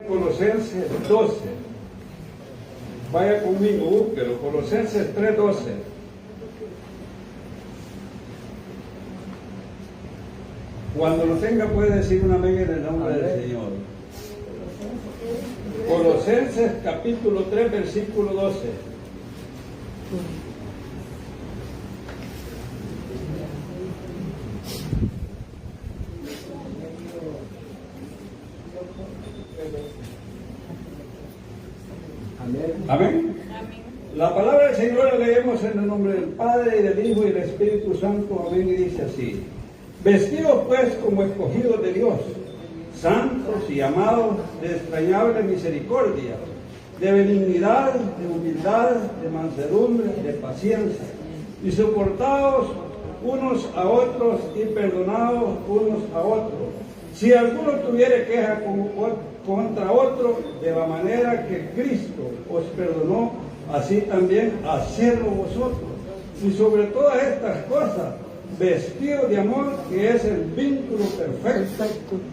Colosenses 12. Vaya conmigo, búsquelo. Colosenses 3:12. Cuando lo tenga puede decir un amén en el nombre del Señor. Colosenses capítulo 3, versículo 12. Amén. La palabra del Señor la leemos en el nombre del Padre, y del Hijo, y del Espíritu Santo. Amén. Y dice así: vestidos pues como escogidos de Dios, santos y amados, de extrañable misericordia, de benignidad, de humildad, de mansedumbre, de paciencia, y soportados unos a otros y perdonados unos a otros, si alguno tuviere queja contra otro, de la manera que Cristo os perdonó, así también hacedlo vosotros. Y sobre todas estas cosas, vestidos de amor, que es el vínculo perfecto,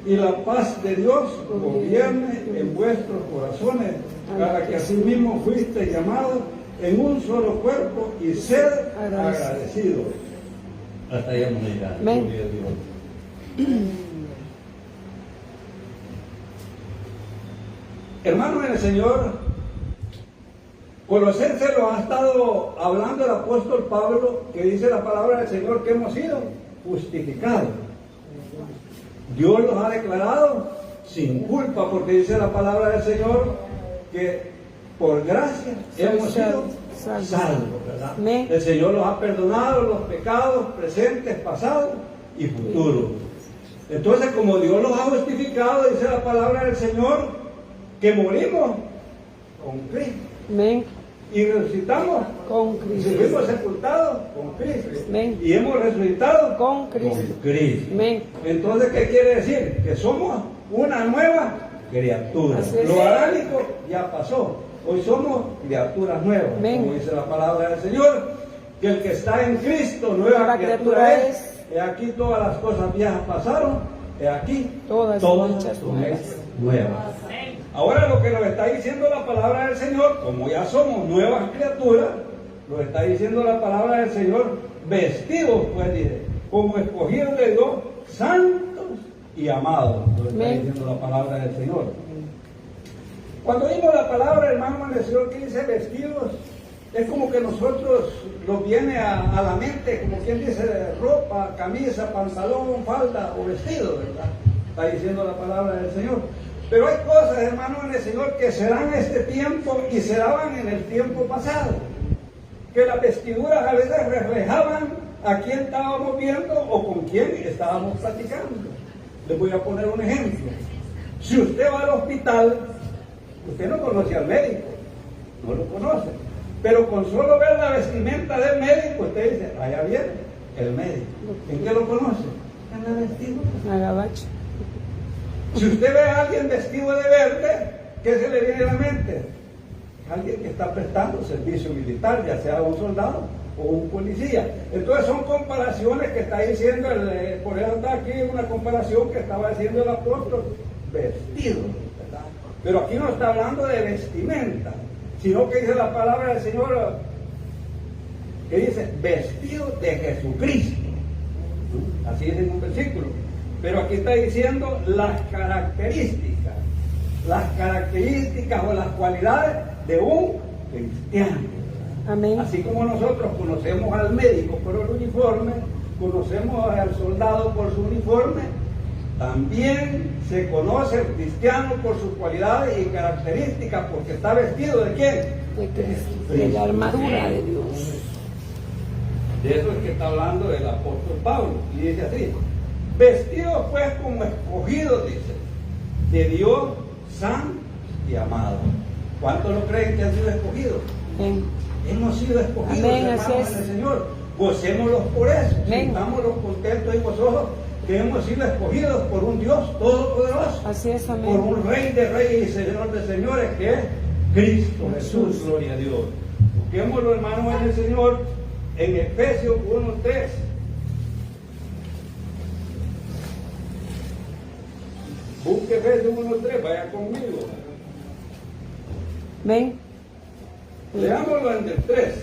y la paz de Dios gobierne en vuestros corazones, para que asimismo fuiste llamados en un solo cuerpo, y sed agradecidos. Hasta allá no me llegan. Gloria a Dios. Hermanos en el Señor, Colosenses lo ha estado hablando el apóstol Pablo, que dice la palabra del Señor que hemos sido justificados. Dios los ha declarado sin culpa, porque dice la palabra del Señor que por gracia hemos sido salvos, ¿verdad? El Señor los ha perdonado los pecados presentes, pasados y futuros. Entonces, como Dios los ha justificado, dice la palabra del Señor que morimos con Cristo. Amén. Y resucitamos con Cristo. Y fuimos sepultados con Cristo. Amén. Y hemos resucitado con Cristo. Amén. Entonces, ¿qué quiere decir? Que somos una nueva criatura. Lo aránico ya pasó. Hoy somos criaturas nuevas. Amén. Como dice la palabra del Señor, que el que está en Cristo, nueva criatura es. He aquí todas las cosas viejas pasaron. He aquí todas son nuevas. Ahora lo que nos está diciendo la palabra del Señor, como ya somos nuevas criaturas, nos está diciendo la palabra del Señor, vestidos, pues dice, como escogidos de Dios, santos y amados. Nos está diciendo la palabra del Señor. Cuando oímos la palabra, hermano del Señor, que dice vestidos, es como que nosotros nos viene a la mente, como quien dice, ropa, camisa, pantalón, falda o vestido, ¿verdad? Está diciendo la palabra del Señor. Pero hay cosas, hermanos, en el Señor que se dan en este tiempo y se daban en el tiempo pasado. Que las vestiduras a veces reflejaban a quién estábamos viendo o con quién estábamos platicando. Les voy a poner un ejemplo. Si usted va al hospital, usted no conoce al médico, no lo conoce. Pero con solo ver la vestimenta del médico, usted dice, allá viene el médico. ¿En qué lo conoce? En la vestidura. La gabacha. Si usted ve a alguien vestido de verde, ¿qué se le viene a la mente? Alguien que está prestando servicio militar, ya sea un soldado o un policía. Entonces son comparaciones que está diciendo, por eso está aquí una comparación que estaba diciendo el apóstol, vestido, ¿verdad? Pero aquí no está hablando de vestimenta, sino que dice la palabra del Señor, que dice, vestido de Jesucristo. Así dice en un versículo. Pero aquí está diciendo las características o las cualidades de un cristiano. Amén. Así como nosotros conocemos al médico por el uniforme, conocemos al soldado por su uniforme, también se conoce el cristiano por sus cualidades y características, porque está vestido ¿de quién? De Cristo, de la armadura de Dios. De eso es que está hablando el apóstol Pablo, y dice así: vestidos pues como escogidos, dice, de Dios, santos y amados. ¿Cuántos lo creen que han sido escogidos? Amén. Hemos sido escogidos, amén, hermanos del Señor. Gocémoslos por eso. Sintámoslos contentos y gozosos que hemos sido escogidos por un Dios todopoderoso. Así es, amén. Por un Rey de Reyes y Señor de Señores, que es Cristo Jesús. Gloria a Dios. Busquémoslo, hermanos, en el Señor, en Efesios 1:3. Busque Efesios 1:3, vaya conmigo. Amén. Leámoslo en el 3.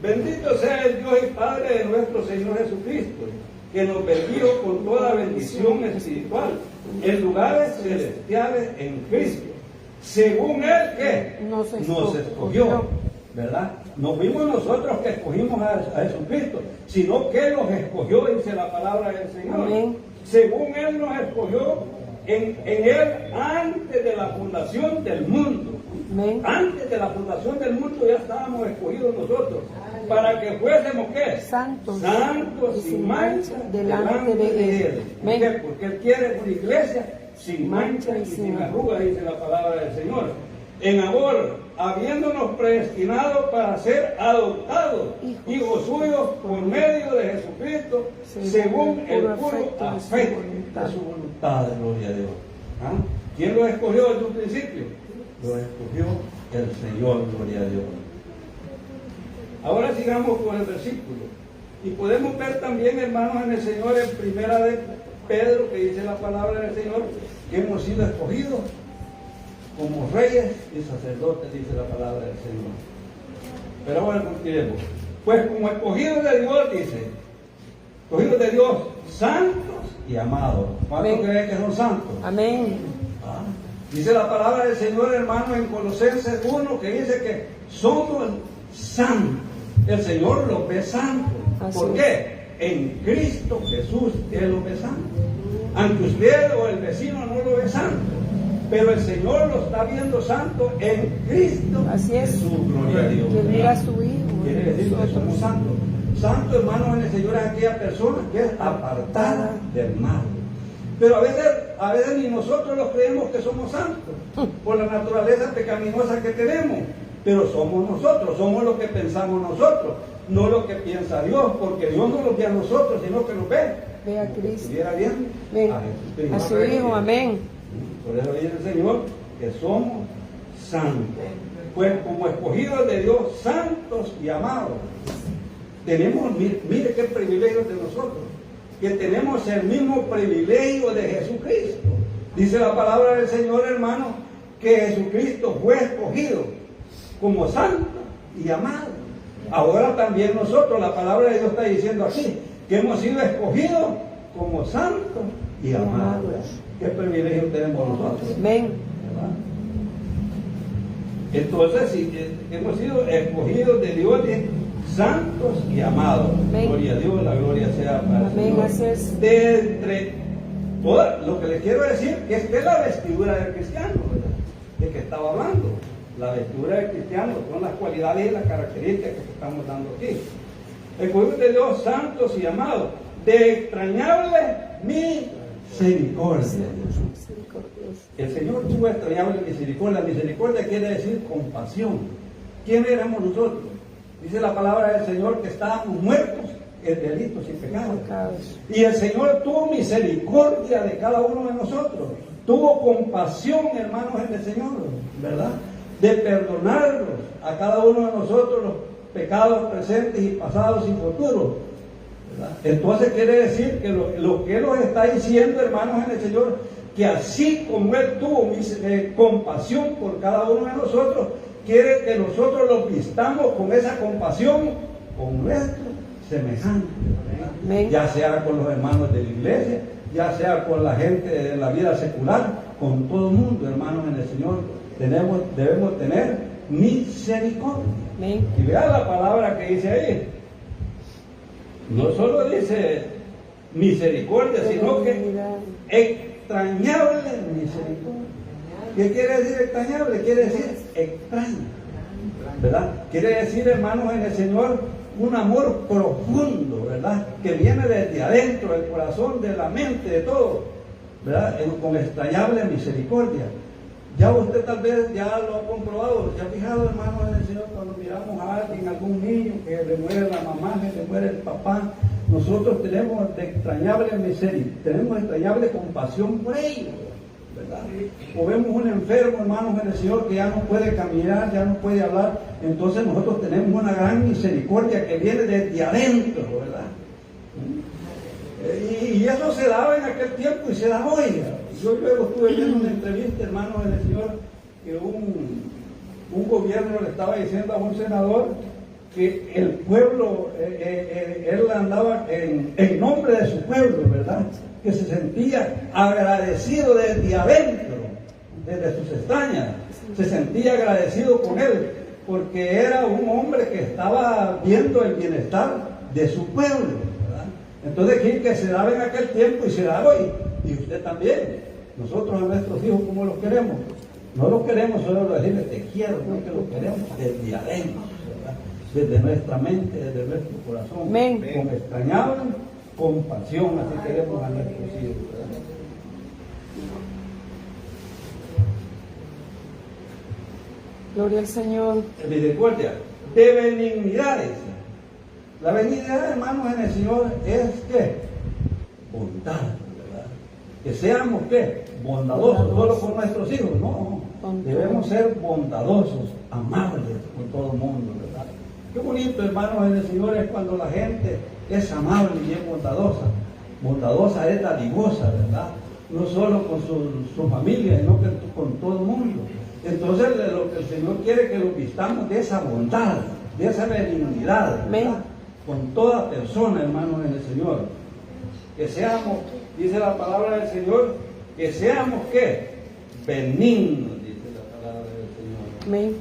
Bendito sea el Dios y Padre de nuestro Señor Jesucristo, que nos bendijo con toda bendición espiritual en lugares celestiales en Cristo, según Él que nos escogió, ¿verdad? No fuimos nosotros que escogimos a Jesucristo, sino que Él nos escogió, dice la palabra del Señor. Amén. Según Él nos escogió en Él antes de la fundación del mundo. Amén. Antes de la fundación del mundo ya estábamos escogidos nosotros, para que fuésemos ¿qué? Santos Santos sin mancha delante de Él. ¿Por qué? Porque Él quiere una iglesia sin mancha y sin arruga, dice la palabra del Señor. En amor, habiéndonos predestinado para ser adoptados, hijos suyos por medio de Jesucristo, según el puro afecto de su voluntad, gloria a Dios. ¿Ah? ¿Quién lo escogió desde un principio? Lo escogió el Señor, gloria a Dios. Ahora sigamos con el versículo. Y podemos ver también, hermanos, en el Señor, en primera de Pedro, que dice la palabra del Señor, que hemos sido escogidos como reyes y sacerdotes, dice la palabra del Señor. Pero ahora continuemos. Pues como escogidos de Dios, dice, escogidos de Dios, santos y amados. ¿Cuántos creen que son santos? Amén. Dice la palabra del Señor, hermano, en Colosenses 1, que dice que somos santos. El Señor los ve santos. ¿Por qué? En Cristo Jesús Él los ve santos. Aunque usted o el vecino no lo ve santo, pero el Señor lo está viendo santo en Cristo. Así es. Jesús, gloria a Dios. Que mira a su Hijo. Quiere decir que somos santos. Santo, hermanos, en el Señor es aquella persona que es apartada del mal. Pero a veces ni nosotros los creemos que somos santos, por la naturaleza pecaminosa que tenemos. Pero somos nosotros, somos lo que pensamos nosotros, no lo que piensa Dios, porque Dios no lo ve a nosotros, sino que lo ve. Ve a Cristo. ¿Estuviera bien? A su Hijo, amén. Por eso dice el Señor que somos santos. Pues como escogidos de Dios, santos y amados, tenemos, mire qué privilegio de nosotros, que tenemos el mismo privilegio de Jesucristo. Dice la palabra del Señor, hermano, que Jesucristo fue escogido como santo y amado. Ahora también nosotros, la palabra de Dios está diciendo aquí, que hemos sido escogidos como santos y amados. ¿Qué privilegio tenemos nosotros? Amén. Entonces, si hemos sido escogidos de Dios, santos y amados. Amén. Gloria a Dios, la gloria sea para el Señor. Gracias. De entre todas, lo que les quiero decir, que esta es la vestidura del cristiano, ¿verdad? De que estaba hablando. La vestidura del cristiano son las cualidades y las características que estamos dando aquí. Escogidos de Dios, santos y amados, de extrañable misericordia. El Señor tuvo extrañable misericordia. Misericordia quiere decir compasión. ¿Quién éramos nosotros? Dice la palabra del Señor que estábamos muertos en delitos y pecados. Y el Señor tuvo misericordia de cada uno de nosotros. Tuvo compasión, hermanos, en el Señor, ¿verdad? De perdonarnos a cada uno de nosotros los pecados presentes y pasados y futuros, ¿verdad? Entonces quiere decir que lo que Él nos está diciendo, hermanos, en el Señor, que así como Él tuvo compasión por cada uno de nosotros, quiere que nosotros los vistamos con esa compasión con nuestro semejante, ya sea con los hermanos de la iglesia, ya sea con la gente de la vida secular, con todo el mundo, hermanos, en el Señor. Debemos tener misericordia. Amén. Y vea la palabra que dice ahí. No solo dice misericordia, sino que extrañable misericordia. ¿Qué quiere decir extrañable? Quiere decir extraño, ¿verdad? Quiere decir, hermanos, en el Señor, un amor profundo, ¿verdad? Que viene desde adentro del corazón, de la mente, de todo, ¿verdad? Con extrañable misericordia. Ya usted tal vez ya lo ha comprobado, se ha fijado, hermanos, en el Señor, cuando miramos a alguien, algún niño que le muere la mamá, que le muere el papá, nosotros tenemos extrañable misericordia, tenemos extrañable compasión por ellos, ¿verdad? O vemos un enfermo, hermanos, en el Señor, que ya no puede caminar, ya no puede hablar, entonces nosotros tenemos una gran misericordia que viene desde adentro, ¿verdad? Y eso se daba en aquel tiempo y se da hoy. Yo luego estuve viendo una entrevista, hermanos, en el Señor, que un un gobierno le estaba diciendo a un senador que el pueblo, él andaba en nombre de su pueblo, ¿verdad? Que se sentía agradecido desde adentro, desde sus entrañas, se sentía agradecido con él, porque era un hombre que estaba viendo el bienestar de su pueblo, ¿verdad? Entonces, ¿quién que se daba en aquel tiempo y se da hoy? Y usted también. Nosotros a nuestros hijos, ¿cómo los queremos? No los queremos solo decirle te quiero, no, que los queremos desde adentro, ¿verdad? Desde nuestra mente, desde nuestro corazón, Amén. Con extrañable compasión, así queremos a nuestros hijos, ¿verdad? Gloria al Señor. Misericordia, de benignidades. La benignidad, hermanos, en el Señor es que bondad, ¿verdad? Que seamos ¿qué? Bondadosos, solo con nuestros hijos, no. Debemos ser bondadosos, amables con todo el mundo, ¿verdad? Qué bonito, hermanos, en el Señor es cuando la gente es amable y es bondadosa. Bondadosa es dadivosa, ¿verdad? No solo con su familia, sino que con todo el mundo. Entonces, lo que el Señor quiere es que lo vistamos de esa bondad, de esa benignidad, ¿verdad? Con toda persona, hermanos, en el Señor. Que seamos, dice la palabra del Señor, que seamos, ¿qué? Benignos, dice la palabra del Señor. Amén.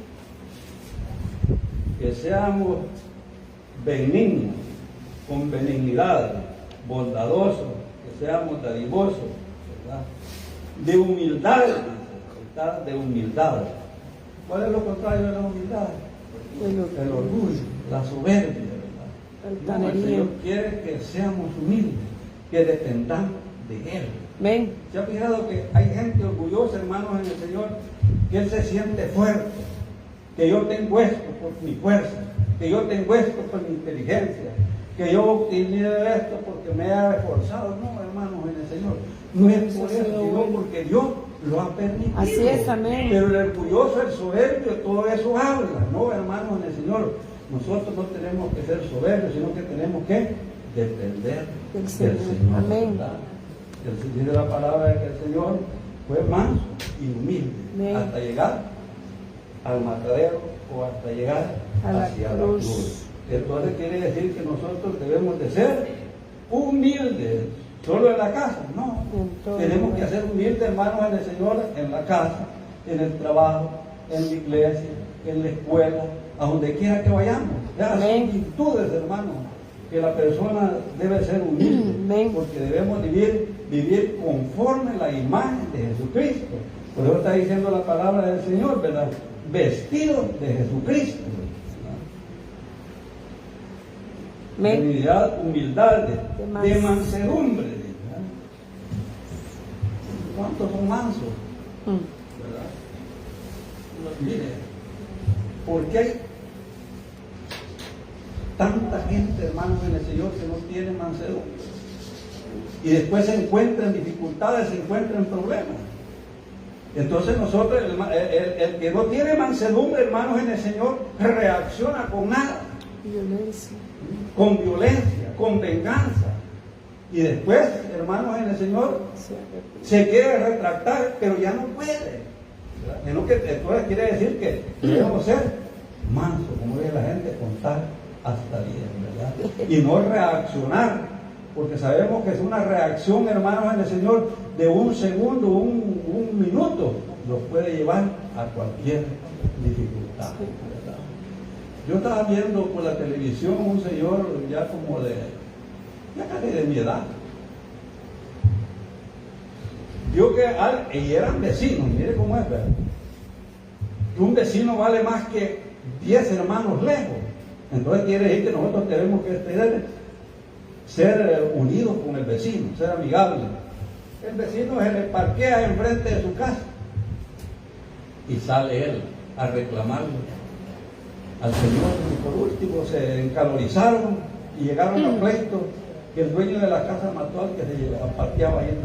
Que seamos benignos, con benignidad, bondadosos, que seamos dadivosos, ¿verdad? De humildad, de humildad. ¿Cuál es lo contrario de la humildad? El orgullo, la soberbia, ¿verdad? No, el Señor quiere que seamos humildes, que dependamos de Él. Amén. ¿Se ha fijado que hay gente orgullosa, hermanos, en el Señor, que Él se siente fuerte, que yo tengo esto por mi fuerza, que yo tengo esto por mi inteligencia, que yo obtenido esto porque me he esforzado? No, hermanos, en el Señor, no es por eso, sino porque Dios lo ha permitido. Así es, amén. Pero el orgulloso, el soberbio, todo eso habla, ¿no, hermanos, en el Señor? Nosotros no tenemos que ser soberbios, sino que tenemos que depender del Señor. Amén. ¿Verdad? Dice la palabra de que el Señor fue manso y humilde, amén, hasta llegar al matadero o hasta llegar hacia la cruz. Entonces quiere decir que nosotros debemos de ser humildes. ¿Solo en la casa? No. Tenemos que ser humildes, hermanos, en el Señor, en la casa, en el trabajo, en la iglesia, en la escuela, a donde quiera que vayamos. Ya son virtudes, hermanos, que la persona debe ser humilde, porque debemos vivir conforme la imagen de Jesucristo. Por eso está diciendo la palabra del Señor, ¿verdad? Vestido de Jesucristo. Humildad, de mansedumbre. ¿Verdad? ¿Cuántos son mansos? ¿Verdad? Mire, ¿por qué hay tanta gente, hermanos, en el Señor que no tiene mansedumbre? Y después se encuentran dificultades, se encuentran problemas. Entonces nosotros, el que no tiene mansedumbre, hermanos, en el Señor, reacciona con nada. Violencia. Con violencia, con venganza. Y después, hermanos, en el Señor, se quiere retractar, pero ya no puede. Entonces quiere decir que debemos ser mansos, como dice la gente, contar hasta 10, ¿verdad? Y no reaccionar, porque sabemos que es una reacción, hermanos, en el Señor, de un segundo, un minuto, nos puede llevar a cualquier dificultad, ¿verdad? Yo estaba viendo por la televisión un señor ya como ya casi de mi edad. Vio que y eran vecinos, mire cómo es, ¿verdad? Que un vecino vale más que 10 hermanos lejos. Entonces quiere decir que nosotros tenemos que ser unidos con el vecino, ser amigables. El vecino se le parquea enfrente de su casa y sale él a reclamarle al Señor. Y por último se encalorizaron y llegaron a pleito, que el dueño de la casa mató al que se parqueaba ahí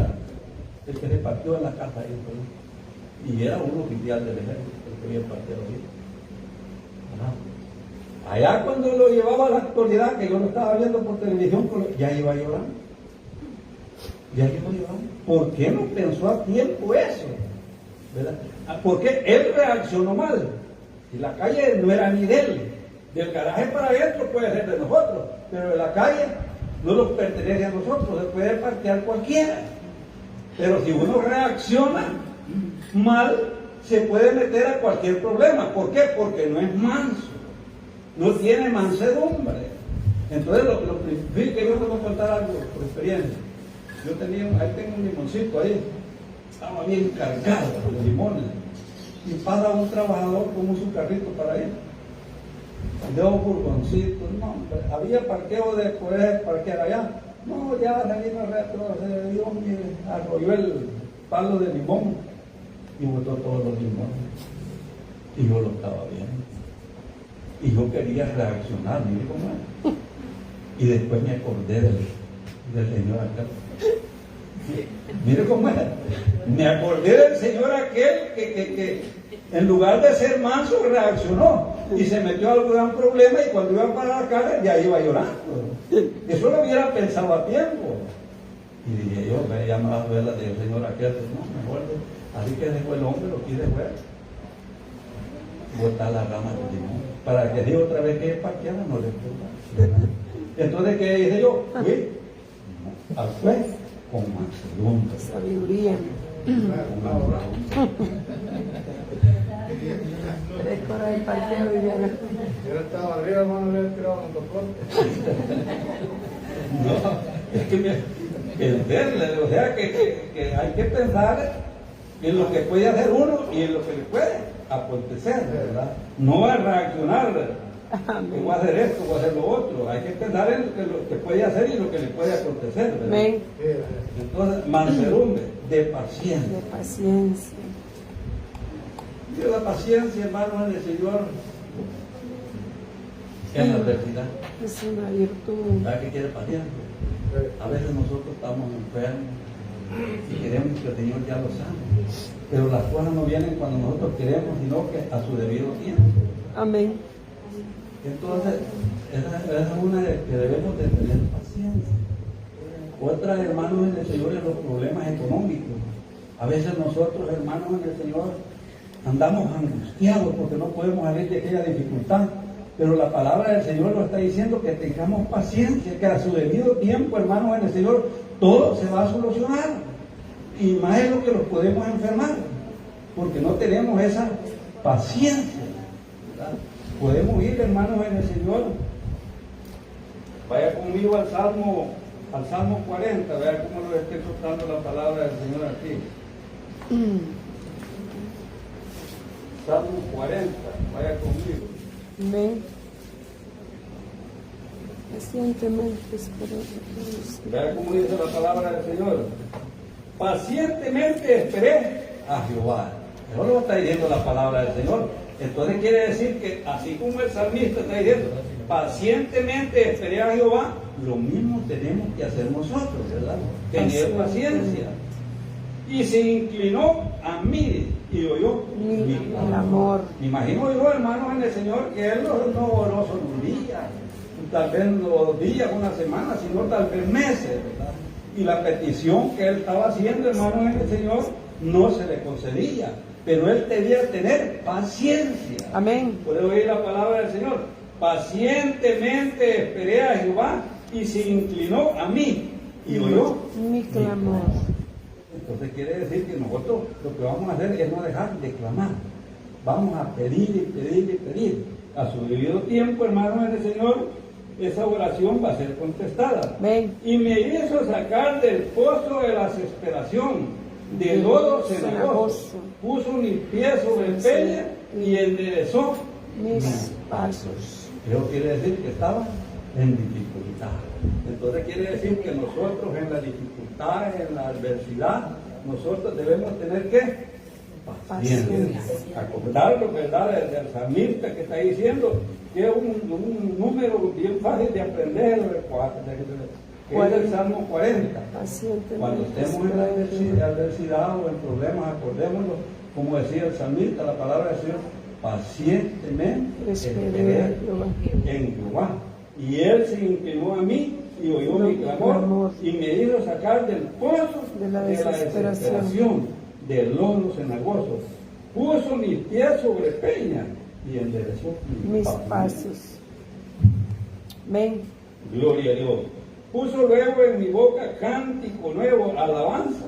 el que se partió en la casa ahí, y era un oficial del ejército el que había partido ahí. Allá cuando lo llevaba a la actualidad, que yo lo estaba viendo por televisión, ya iba llorando. ¿Por qué no pensó a tiempo eso? ¿Verdad? Porque él reaccionó mal. Y la calle no era ni de él. Del garaje para adentro puede ser de nosotros, pero de la calle no nos pertenece a nosotros, se puede parquear cualquiera. Pero si uno reacciona mal, se puede meter a cualquier problema. ¿Por qué? Porque no es manso, no tiene mansedumbre. Entonces, que yo te voy a contar algo por experiencia. Yo ahí tengo un limoncito ahí, estaba bien cargado de limones. Y pasa un trabajador con su carrito para ir. De un furgoncito, no, había parqueo de poder parquear allá. No, ya salí al retrocedió, arrolló el palo de limón y botó todos los limones. Y yo lo estaba viendo. Y yo quería reaccionar, mire cómo es. Y después me acordé del señor acá. Mire cómo es. Me acordé del señor aquel que en lugar de ser manso reaccionó y se metió a algún gran problema, y cuando iba para la cara ya iba llorando. Eso lo hubiera pensado a tiempo. Y dije yo, me llama la abuela del señor aquel, no, mejor, así que dejó el hombre, lo quiere ver, botar la rama de limón, para que diga otra vez que es parqueada, no le pueda. Entonces, ¿qué hice yo? Fui al juez con mansedumbre. Sabiduría. Tres horas de parqueo, Viviana. Yo estaba arriba, hermano, le he tirado un soporte. No, es que entenderle, o sea que hay que pensar en lo que puede hacer uno y en lo que le puede acontecer, ¿verdad? No va a reaccionar, que voy a hacer esto, voy a hacer lo otro. Hay que pensar en lo que puede hacer y lo que le puede acontecer, ¿verdad? Amén. Entonces, mansedumbre, de paciencia. De paciencia. Dios, la paciencia, hermano, en el Señor, en la adversidad. Es una virtud. ¿Sabe qué quiere paciencia? A veces nosotros estamos enfermos y queremos que el Señor ya lo sane, pero las cosas no vienen cuando nosotros queremos, sino que a su debido tiempo. Amén. Entonces, esa es una de que debemos de tener paciencia. Otra, hermanos, en el Señor, es los problemas económicos. A veces nosotros, hermanos, en el Señor, andamos angustiados porque no podemos salir de aquella dificultad. Pero la palabra del Señor nos está diciendo que tengamos paciencia, que a su debido tiempo, hermanos, en el Señor, todo se va a solucionar. Y más es lo que nos podemos enfermar, porque no tenemos esa paciencia, ¿verdad? Podemos ir, hermanos, en el Señor. Vaya conmigo al Salmo 40, vea cómo lo está exhortando la palabra del Señor aquí. Salmo 40, vaya conmigo. Amén. Pacientemente esperé. Vea cómo dice la palabra del Señor. Pacientemente esperé a Jehová. Eso lo está diciendo la palabra del Señor. Entonces quiere decir que así como el salmista está diciendo, pacientemente esperé a Jehová, lo mismo tenemos que hacer nosotros, ¿verdad? Tener paciencia. Y se inclinó a mí y oyó mi amor. Me imagino yo, hermanos, en el Señor, que Él no oró solo un día, tal vez no 2 días, una semana, sino tal vez meses, ¿verdad? Y la petición que Él estaba haciendo, hermanos, en el Señor, no se le concedía, pero Él debía tener paciencia. Amén. Puede oír la palabra del Señor. Pacientemente esperé a Jehová y se inclinó a mí y oyó mi clamor. Entonces quiere decir que nosotros lo que vamos a hacer es no dejar de clamar. Vamos a pedir y pedir y pedir. A su debido tiempo, hermanos, en el Señor, esa oración va a ser contestada. Amén. Y me hizo sacar del pozo de la desesperación, de lodo cenagoso. Puso mis pies sobre peña y enderezó mis pasos. Eso quiere decir que estaba en dificultad. Entonces quiere decir que nosotros en la dificultad, en la adversidad, nosotros debemos tener que paciencia. Acordarnos, ¿verdad?, del salmista que está diciendo que es un número bien fácil de aprender, que es el Salmo 40. Cuando estemos en la adversidad o en problemas, acordémonos, como decía el salmista, la palabra del Señor, pacientemente esperé en Jehová. Y Él se inclinó a mí y oyó mi clamor y me hizo sacar del pozo de la desesperación, del lodo cenagoso. Puso mis pies sobre peña y enderezó mis pasos. Amén. Gloria a Dios. Puso luego en mi boca cántico nuevo, alabanza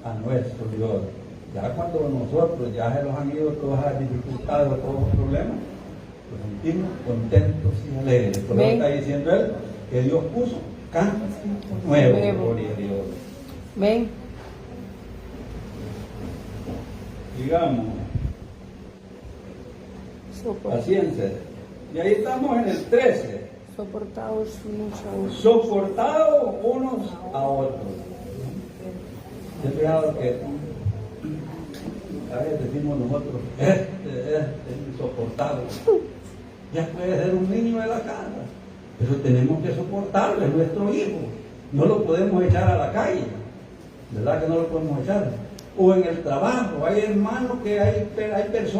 a nuestro Dios. Ya cuando nosotros ya se nos han ido todas las dificultades, todos los problemas, nos sentimos contentos y alegres. Por eso está diciendo él que Dios puso cántico nuevo. Gloria a Dios. Amén. Digamos, paciencia. Y ahí estamos en el 13. Soportaos unos a otros. Soportados unos a otros. Yo he fijado que a veces decimos nosotros, es insoportable. Ya puede ser un niño de la casa, pero tenemos que soportarlo, es nuestro hijo. No lo podemos echar a la calle, ¿verdad que no lo podemos echar? O en el trabajo, hay hermanos que hay personas